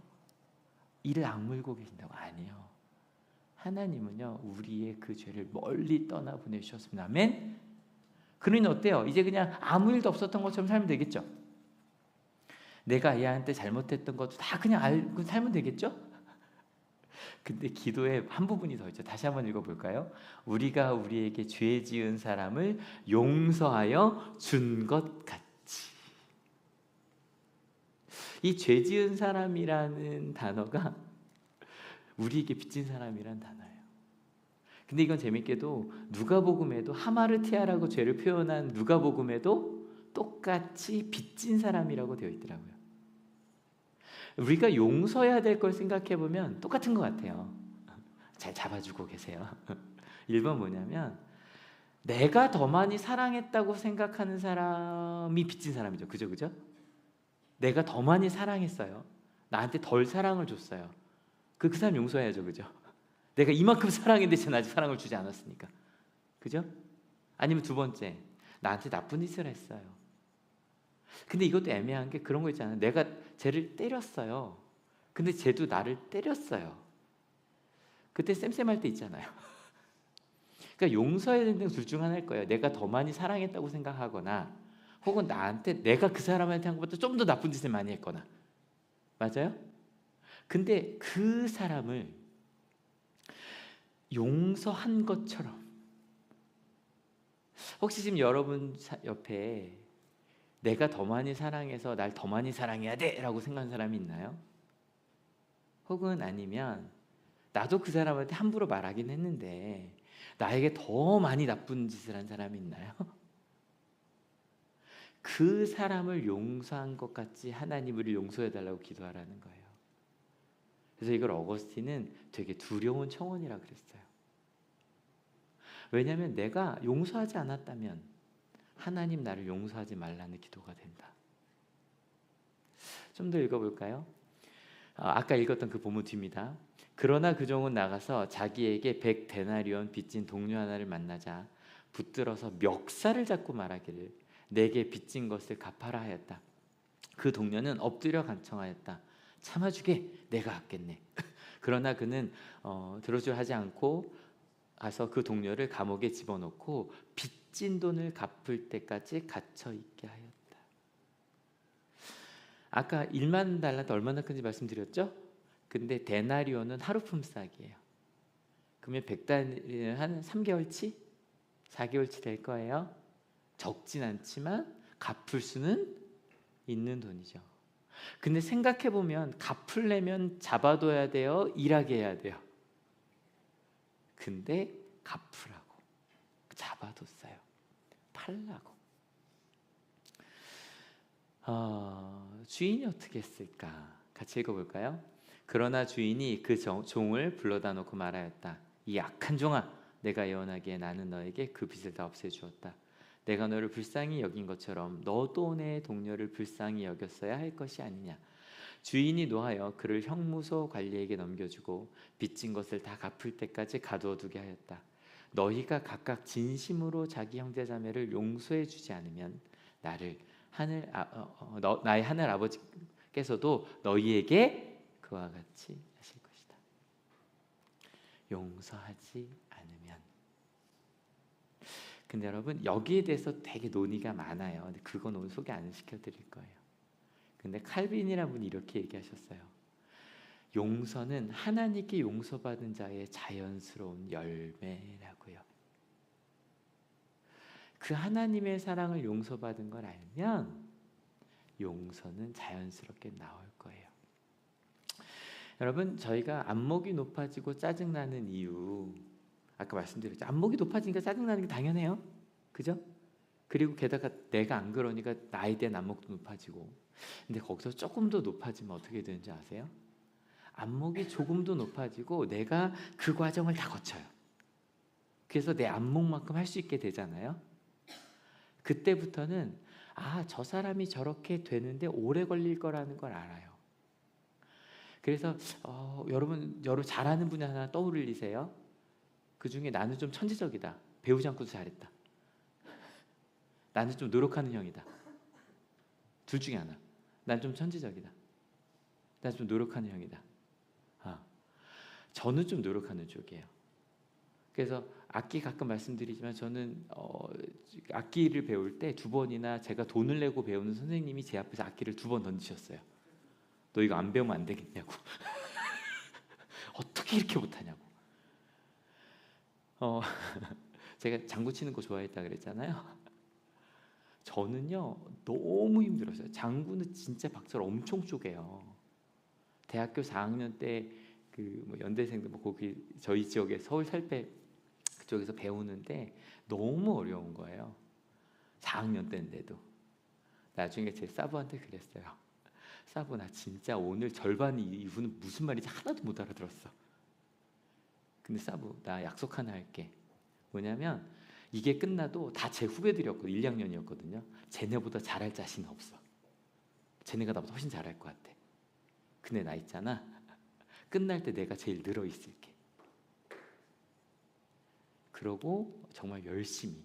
이를 악물고 계신다고. 아니에요. 하나님은요 우리의 그 죄를 멀리 떠나 보내주셨습니다. 아멘. 그러니 어때요? 이제 그냥 아무 일도 없었던 것처럼 살면 되겠죠? 내가 얘한테 잘못했던 것도 다 그냥 알고 살면 되겠죠? 근데 기도에 한 부분이 더 있죠. 다시 한번 읽어볼까요? 우리가 우리에게 죄 지은 사람을 용서하여 준 것 같이. 이 죄 지은 사람이라는 단어가 우리에게 빚진 사람이란 단어예요. 근데 이건 재밌게도 누가복음에도 하마르티아라고 죄를 표현한 누가복음에도 똑같이 빚진 사람이라고 되어 있더라고요. 우리가 용서해야 될 걸 생각해 보면 똑같은 것 같아요. 잘 잡아주고 계세요. 1번 뭐냐면 내가 더 많이 사랑했다고 생각하는 사람이 빚진 사람이죠. 그죠? 내가 더 많이 사랑했어요. 나한테 덜 사랑을 줬어요. 그 사람 용서해야죠. 그죠? 내가 이만큼 사랑했는데 쟤는 아직 사랑을 주지 않았으니까. 그죠? 아니면 두 번째, 나한테 나쁜 짓을 했어요. 근데 이것도 애매한 게 그런 거 있잖아요. 내가 쟤를 때렸어요. 근데 쟤도 나를 때렸어요. 그때 쌤쌤할 때 있잖아요. 그러니까 용서해야 되는 둘 중 하나일 거예요. 내가 더 많이 사랑했다고 생각하거나 혹은 나한테 내가 그 사람한테 한 것보다 좀 더 나쁜 짓을 많이 했거나. 맞아요? 근데 그 사람을 용서한 것처럼 혹시 지금 여러분 옆에 내가 더 많이 사랑해서 날 더 많이 사랑해야 돼 라고 생각하는 사람이 있나요? 혹은 아니면 나도 그 사람한테 함부로 말하긴 했는데 나에게 더 많이 나쁜 짓을 한 사람이 있나요? 그 사람을 용서한 것 같이 하나님 우리를 용서해달라고 기도하라는 거예요. 그래서 이걸 어거스틴은 되게 두려운 청원이라 그랬어요. 왜냐하면 내가 용서하지 않았다면 하나님 나를 용서하지 말라는 기도가 된다. 좀 더 읽어볼까요? 아까 읽었던 그 본문 뒤입니다. 그러나 그 종은 나가서 자기에게 100데나리온 빚진 동료 하나를 만나자 붙들어서 멱살을 잡고 말하기를 내게 빚진 것을 갚아라 하였다. 그 동료는 엎드려 간청하였다. 참아주게 내가 갚겠네. 그러나 그는 들어줄 하지 않고 가서 그 동료를 감옥에 집어넣고 빚진 돈을 갚을 때까지 갇혀 있게 하였다. 아까 1만 달란트 얼마나 큰지 말씀드렸죠? 근데 데나리온은 하루 품삯이에요. 그러면 100달러는 한 3개월치? 4개월치 될 거예요. 적진 않지만 갚을 수는 있는 돈이죠. 근데 생각해보면 갚으려면 잡아둬야 돼요? 일하게 해야 돼요? 근데 갚으라고 잡아뒀어요. 팔라고. 주인이 어떻게 했을까? 같이 읽어볼까요? 그러나 주인이 그 종을 불러다 놓고 말하였다. 이 악한 종아, 내가 예언하기에 나는 너에게 그 빚을 다 없애주었다. 내가 너를 불쌍히 여긴 것처럼 너도 내 동료를 불쌍히 여겼어야 할 것이 아니냐. 주인이 노하여 그를 형무소 관리에게 넘겨주고 빚진 것을 다 갚을 때까지 가두어 두게 하였다. 너희가 각각 진심으로 자기 형제 자매를 용서해 주지 않으면 나의 하늘 아버지께서도 너희에게 그와 같이 하실 것이다. 용서하지 않으면. 근데 여러분 여기에 대해서 되게 논의가 많아요. 근데 그건 오늘 소개 안 시켜드릴 거예요. 근데 칼빈이라는 분이 이렇게 얘기하셨어요. 용서는 하나님께 용서받은 자의 자연스러운 열매라고요. 그 하나님의 사랑을 용서받은 걸 알면 용서는 자연스럽게 나올 거예요. 여러분 저희가 안목이 높아지고 짜증나는 이유 아까 말씀드렸죠. 안목이 높아지니까 짜증나는 게 당연해요. 그죠? 그리고 게다가 내가 안 그러니까 나에 대한 안목도 높아지고. 근데 거기서 조금 더 높아지면 어떻게 되는지 아세요? 안목이 조금 더 높아지고 내가 그 과정을 다 거쳐요. 그래서 내 안목만큼 할 수 있게 되잖아요. 그때부터는 저 사람이 저렇게 되는데 오래 걸릴 거라는 걸 알아요. 그래서 여러분 잘하는 분이 하나 떠올리세요. 그 중에 나는 좀 천재적이다. 배우지 않고도 잘했다. 나는 좀 노력하는 형이다. 둘 중에 하나. 난 좀 천재적이다. 난 좀 노력하는 형이다. 저는 좀 노력하는 쪽이에요. 그래서 악기 가끔 말씀드리지만 저는 악기를 배울 때 2번이나 제가 돈을 내고 배우는 선생님이 제 앞에서 악기를 2번 던지셨어요. 너 이거 안 배우면 안 되겠냐고. 어떻게 이렇게 못하냐고. 제가 장구 치는 거 좋아했다 그랬잖아요. 저는요 너무 힘들었어요. 장구는 진짜 박자를 엄청 쪼개요. 대학교 4학년 때 그 연대생들 거기 저희 지역에 서울 살배 그쪽에서 배우는데 너무 어려운 거예요. 4학년 때인데도. 나중에 제 사부한테 그랬어요. 사부 나 진짜 오늘 절반 이후는 무슨 말인지 하나도 못 알아들었어. 근데 사부 나 약속 하나 할게. 뭐냐면 이게 끝나도 다 제 후배들이었거든. 1, 2학년이었거든요. 쟤네보다 잘할 자신 없어. 쟤네가 나보다 훨씬 잘할 것 같아. 근데 나 있잖아. 끝날 때 내가 제일 늘어 있을게. 그러고 정말 열심히.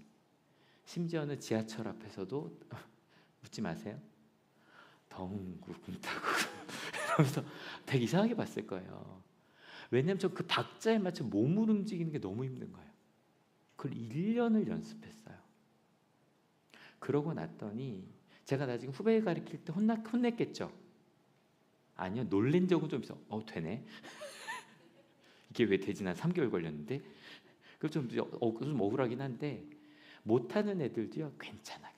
심지어는 지하철 앞에서도 묻지 마세요. 덩구군다구 이러면서 되게 이상하게 봤을 거예요. 왜냐면 저 그 박자에 맞춰 몸을 움직이는 게 너무 힘든 거예요. 그걸 1년을 연습했어요. 그러고 났더니 제가 나중에 후배 가르칠 때 혼냈겠죠. 아니요, 놀란 적은 좀 있어. 되네. 이게 왜 되지? 난 3개월 걸렸는데. 그 좀 억울하긴 한데 못하는 애들도요 괜찮아.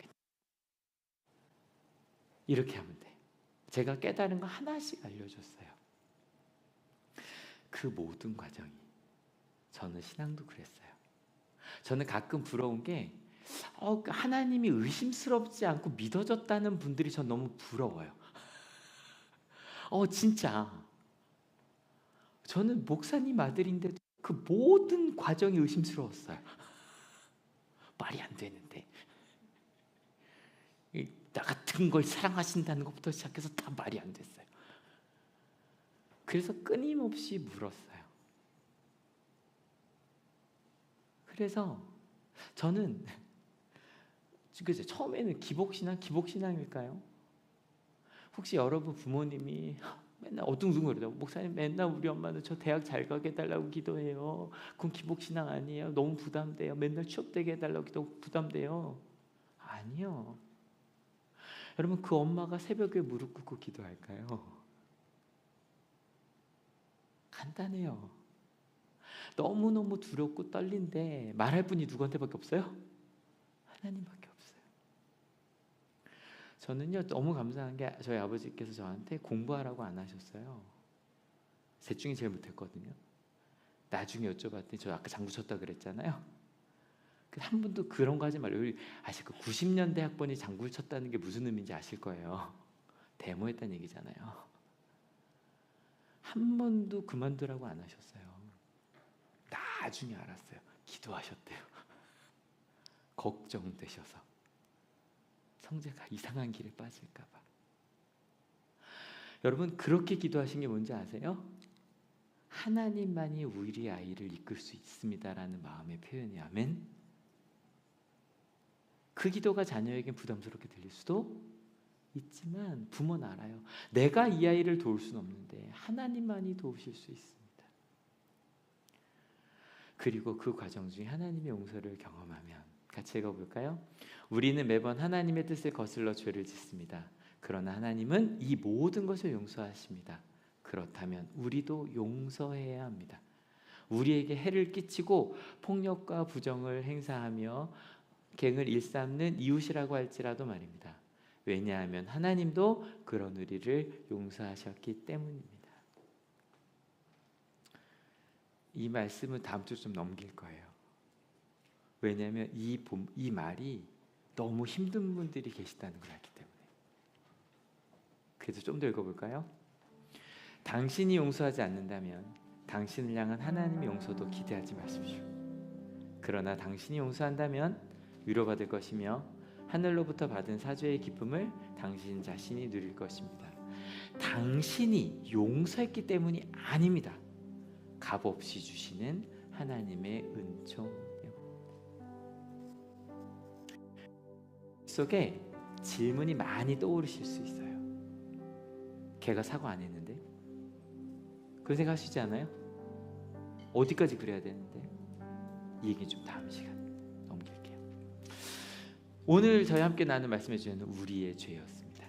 이렇게 하면 돼. 제가 깨달은 거 하나씩 알려줬어요. 그 모든 과정이. 저는 신앙도 그랬어요. 저는 가끔 부러운 게 하나님이 의심스럽지 않고 믿어졌다는 분들이 전 너무 부러워요. 진짜 저는 목사님 아들인데도 그 모든 과정이 의심스러웠어요. 말이 안 되는데 나 같은 걸 사랑하신다는 것부터 시작해서 다 말이 안 됐어요. 그래서 끊임없이 물었어요. 그래서 저는 그죠, 처음에는 기복신앙일까요? 혹시 여러분 부모님이 맨날 어둥둥거리다고 목사님 맨날 우리 엄마는 저 대학 잘 가게 해달라고 기도해요. 그건 기복신앙 아니에요. 너무 부담돼요. 맨날 취업되게 해달라고 기도 부담돼요. 아니요. 여러분 그 엄마가 새벽에 무릎 꿇고 기도할까요? 간단해요. 너무너무 두렵고 떨린데 말할 분이 누구한테밖에 없어요? 하나님밖에 없어요. 저는요 너무 감사한 게 저희 아버지께서 저한테 공부하라고 안 하셨어요. 셋 중에 제일 못했거든요. 나중에 여쭤봤더니 저 아까 장구 쳤다 그랬잖아요. 한 분도 그런 거 하지 말아요. 아실 거 90년대 학번이 장구를 쳤다는 게 무슨 의미인지 아실 거예요. 데모했다는 얘기잖아요. 한 번도 그만두라고 안 하셨어요. 나중에 알았어요. 기도하셨대요. 걱정되셔서 성재가 이상한 길에 빠질까 봐. 여러분 그렇게 기도하신 게 뭔지 아세요? 하나님만이 우리 아이를 이끌 수 있습니다라는 마음의 표현이 아멘. 그 기도가 자녀에겐 부담스럽게 들릴 수도 있지만 부모는 알아요. 내가 이 아이를 도울 수는 없는데 하나님만이 도우실 수 있습니다. 그리고 그 과정 중에 하나님의 용서를 경험하면 같이 읽어볼까요? 우리는 매번 하나님의 뜻을 거슬러 죄를 짓습니다. 그러나 하나님은 이 모든 것을 용서하십니다. 그렇다면 우리도 용서해야 합니다. 우리에게 해를 끼치고 폭력과 부정을 행사하며 갱을 일삼는 이웃이라고 할지라도 말입니다. 왜냐하면 하나님도 그런 우리를 용서하셨기 때문입니다. 이 말씀은 다음 주 좀 넘길 거예요. 왜냐하면 이 말이 너무 힘든 분들이 계시다는 걸 알기 때문에. 그래서 좀 더 읽어볼까요? 당신이 용서하지 않는다면 당신을 향한 하나님의 용서도 기대하지 마십시오. 그러나 당신이 용서한다면 위로받을 것이며 하늘로부터 받은 사죄의 기쁨을 당신 자신이 누릴 것입니다. 당신이 용서했기 때문이 아닙니다. 값없이 주시는 하나님의 은총. 속에 질문이 많이 떠오르실 수 있어요. 걔가 사과 안 했는데? 그런 생각 하시지 않아요? 어디까지 그래야 되는데? 이 얘기 좀 다음 시간 넘길게요. 오늘 저희 함께 나눈 말씀해 주는 우리의 죄였습니다.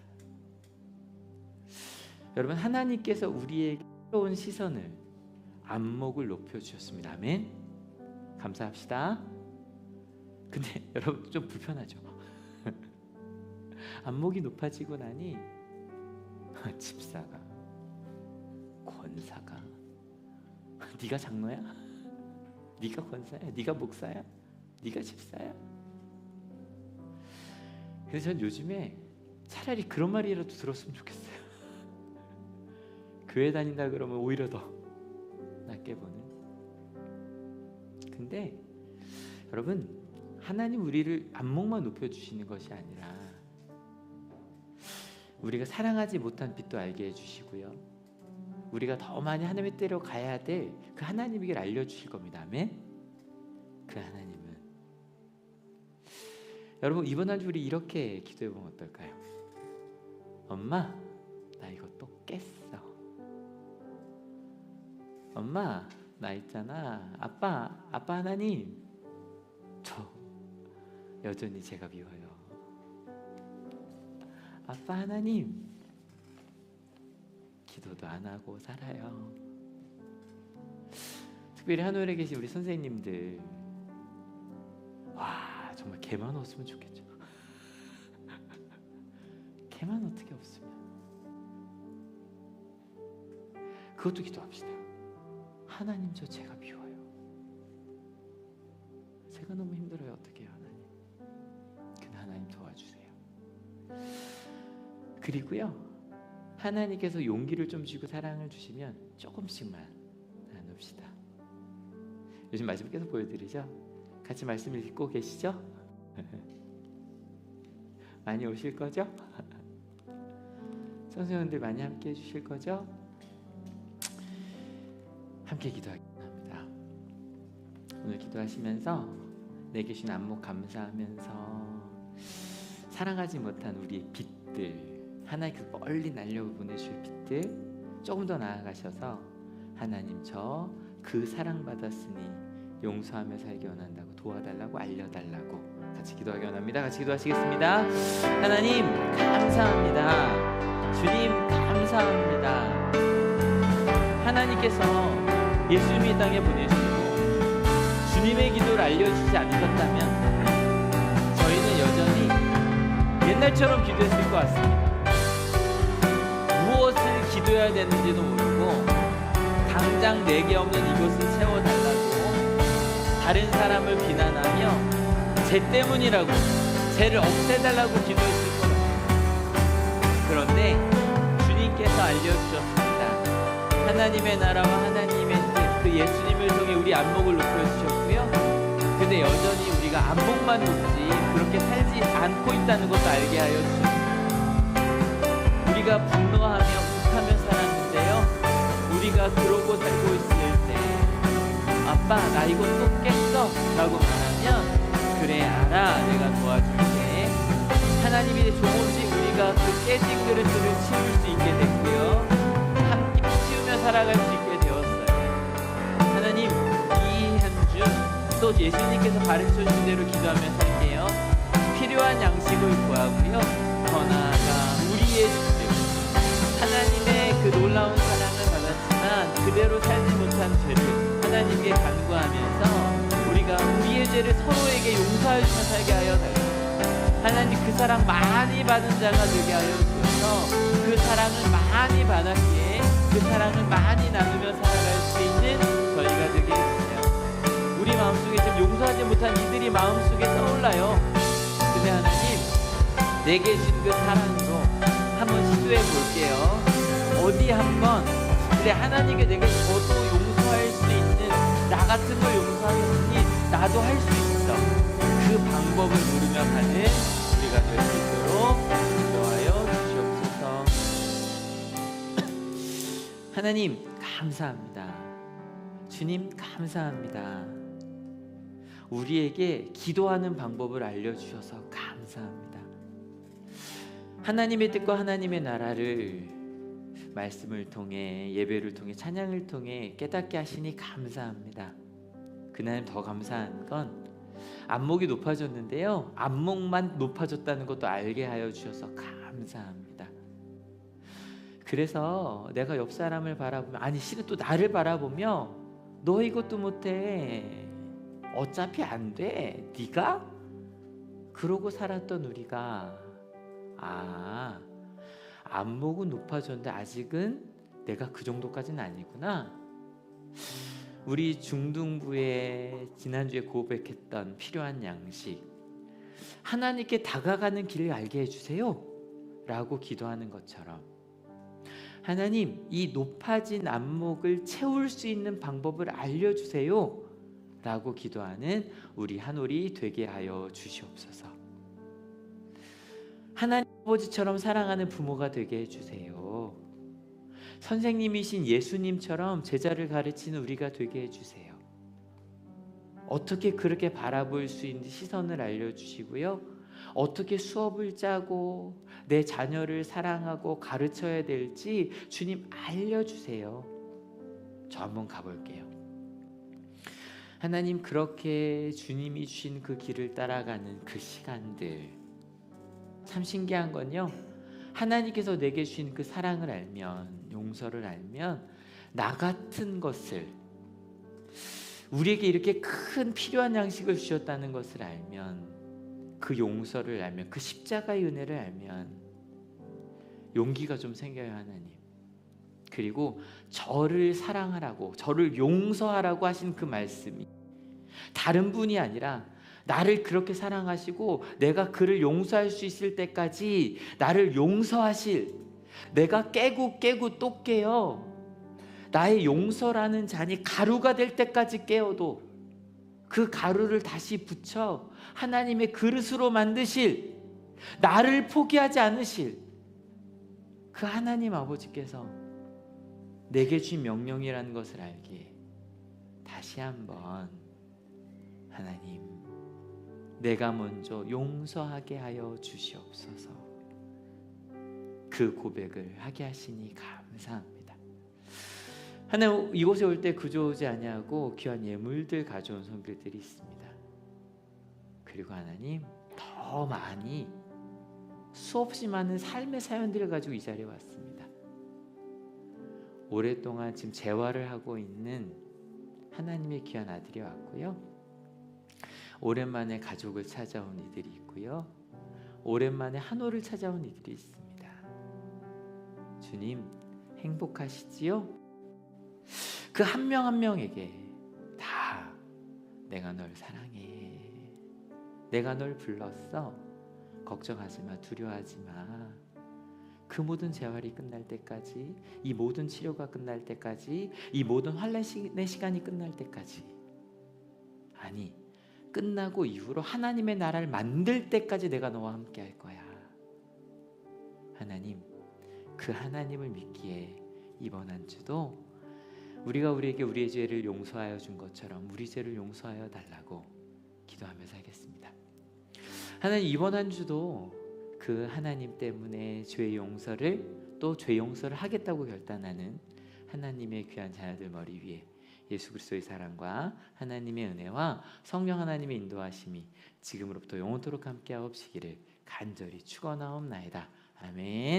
여러분 하나님께서 우리에게 새로운 시선을 안목을 높여주셨습니다. 아멘. 감사합시다. 근데 여러분 좀 불편하죠? 안목이 높아지고 나니 집사가 권사가 네가 장로야? 네가 권사야? 네가 목사야? 네가 집사야? 그래서 전 요즘에 차라리 그런 말이라도 들었으면 좋겠어요. 교회 다닌다 그러면 오히려 더 낮게 보는. 근데 여러분 하나님 우리를 안목만 높여주시는 것이 아니라 우리가 사랑하지 못한 빛도 알게 해주시고요, 우리가 더 많이 하나님의 때로 가야 될 그 하나님의 길 알려주실 겁니다. 아멘. 그 하나님은 여러분 이번 한 주 우리 이렇게 기도해보면 어떨까요? 엄마 나 이거 또 깼어. 엄마 나 있잖아. 아빠 하나님 저 여전히 제가 미워요. 아빠 하나님 기도도 안 하고 살아요. 특별히 한올에 계신 우리 선생님들 와 정말 걔만 없으면 좋겠죠. 걔만 어떻게 없으면. 그것도 기도합시다. 하나님 저 제가 미워요. 제가 너무 힘들어요. 어떻게 해요 하나님. 근데 하나님 도와주세요. 그리고요 하나님께서 용기를 좀 주시고 사랑을 주시면 조금씩만 나눕시다. 요즘 말씀 계속 보여드리죠? 같이 말씀을 읽고 계시죠? 많이 오실 거죠? 선생님들 많이 함께 해주실 거죠? 함께 기도하겠습니다. 오늘 기도하시면서 내게 주신 안목 감사하면서 사랑하지 못한 우리의 빛들, 하나님께서 멀리 날려보내실 빛들 조금 더 나아가셔서 하나님 저 그 사랑받았으니 용서하며 살기 원한다고 도와달라고 알려달라고 같이 기도하기 원합니다. 같이 기도하시겠습니다. 하나님 감사합니다. 주님 감사합니다. 하나님께서 예수님이 이 땅에 보내시고 주님의 기도를 알려주지 않으셨다면 저희는 여전히 옛날처럼 기도했을 것 같습니다. 무엇을 기도해야 되는지도 모르고 당장 내게 없는 이것을 채워달라고 다른 사람을 비난하며 쟤 때문이라고, 쟤를 없애달라고 기도했을 것 같아요. 그런데 주님께서 알려주셨습니다. 하나님의 나라와 하나님의 뜻, 그 예수님을 통해 우리 안목을 높여주셨고요. 근데 여전히 우리가 안목만 높지 그렇게 살지 않고 있다는 것도 알게 하여 주셨습니다. 우리가 분노하며 욱하며 살았는데요, 우리가 그러고 살고 있을 때 아빠 나 이거 또 깼어 라고 말하면 그래 알아 내가 도와줄게. 하나님이 조금씩 우리가 그 깨진 그릇들을 치울 수 있게 됐고요, 함께 치우며 살아갈 수 있게 되었어요. 하나님 이 한 주 또 예수님께서 가르쳐주신 대로 기도하며 살게요. 필요한 양식을 구하고요, 더 나아가 우리의 죄, 하나님의 그 놀라운 사랑을 받았지만 그대로 살지 못한 죄를 하나님께 간구하면서 우리가 우리의 죄를 서로에게 용서하며 살게 하여 달라요. 하나님 그 사랑 많이 받은 자가 되게 하여 주셔서 그 사랑을 많이 받았기에 그 사랑을 많이 나누며 살아갈 수 있는 저희가 되게 해주세요. 우리 마음속에 지금 용서하지 못한 이들이 마음속에 떠올라요. 근데 하나님 내게 준 그 사랑으로 한번 시도해 볼게요. 어디 한번 그래 하나님께 내게 저도 용서할 수 있는 나 같은 걸 용서하겠으니 나도 할 수 있어. 그 방법을 모르며 가는 우리가 될 수 있도록 인도하여 주시옵소서. 하나님 감사합니다. 주님 감사합니다. 우리에게 기도하는 방법을 알려주셔서 감사합니다. 하나님의 뜻과 하나님의 나라를 말씀을 통해 예배를 통해 찬양을 통해 깨닫게 하시니 감사합니다. 그날 더 감사한 건 안목이 높아졌는데요, 안목만 높아졌다는 것도 알게 하여 주셔서 감사합니다. 그래서 내가 옆 사람을 바라보며, 아니 실은 또 나를 바라보며 너 이것도 못해, 어차피 안 돼, 네가? 그러고 살았던 우리가 안목은 높아졌는데 아직은 내가 그 정도까지는 아니구나. 우리 중등부에 지난주에 고백했던 필요한 양식, 하나님께 다가가는 길을 알게 해주세요 라고 기도하는 것처럼 하나님 이 높아진 안목을 채울 수 있는 방법을 알려주세요 라고 기도하는 우리 한올이 되게 하여 주시옵소서. 하나님 아버지처럼 사랑하는 부모가 되게 해주세요. 선생님이신 예수님처럼 제자를 가르치는 우리가 되게 해주세요. 어떻게 그렇게 바라볼 수 있는 시선을 알려주시고요, 어떻게 수업을 짜고 내 자녀를 사랑하고 가르쳐야 될지 주님 알려주세요. 저 한번 가볼게요. 하나님 그렇게 주님이 주신 그 길을 따라가는 그 시간들, 참 신기한 건요, 하나님께서 내게 주신 그 사랑을 알면, 용서를 알면, 나 같은 것을, 우리에게 이렇게 큰 필요한 양식을 주셨다는 것을 알면, 그 용서를 알면, 그 십자가의 은혜를 알면 용기가 좀 생겨요. 하나님 그리고 저를 사랑하라고, 저를 용서하라고 하신 그 말씀이 다른 분이 아니라 나를 그렇게 사랑하시고 내가 그를 용서할 수 있을 때까지 나를 용서하실, 내가 깨고 또 깨요. 나의 용서라는 잔이 가루가 될 때까지 깨어도 그 가루를 다시 붙여 하나님의 그릇으로 만드실, 나를 포기하지 않으실 그 하나님 아버지께서 내게 주신 명령이라는 것을 알기에 다시 한번 하나님 내가 먼저 용서하게 하여 주시옵소서. 그 고백을 하게 하시니 감사합니다. 하나님 이곳에 올 때 그저 오지 아니하고 귀한 예물들 가져온 손길들이 있습니다. 그리고 하나님 더 많이 수없이 많은 삶의 사연들을 가지고 이 자리에 왔습니다. 오랫동안 지금 재활을 하고 있는 하나님의 귀한 아들이 왔고요, 오랜만에 가족을 찾아온 이들이 있고요. 오랜만에 한올을 찾아온 이들이 있습니다. 주님, 행복하시지요? 그 한 명 한 명에게 다 내가 널 사랑해. 내가 널 불렀어. 걱정하지 마, 두려워하지 마. 그 모든 재활이 끝날 때까지, 이 모든 치료가 끝날 때까지, 이 모든 환란의 시간이 끝날 때까지, 아니 끝나고 이후로 하나님의 나라를 만들 때까지 내가 너와 함께 할 거야. 하나님, 그 하나님을 믿기에 이번 한 주도 우리가 우리에게 우리의 죄를 용서하여 준 것처럼 우리 죄를 용서하여 달라고 기도하며 살겠습니다. 하나님, 이번 한 주도 그 하나님 때문에 죄 용서를 또 죄 용서를 하겠다고 결단하는 하나님의 귀한 자녀들 머리 위에 예수 그리스도의 사랑과 하나님의 은혜와 성령 하나님의 인도하심이 지금으로부터 영원토록 함께하옵시기를 간절히 축원하옵나이다. 아멘.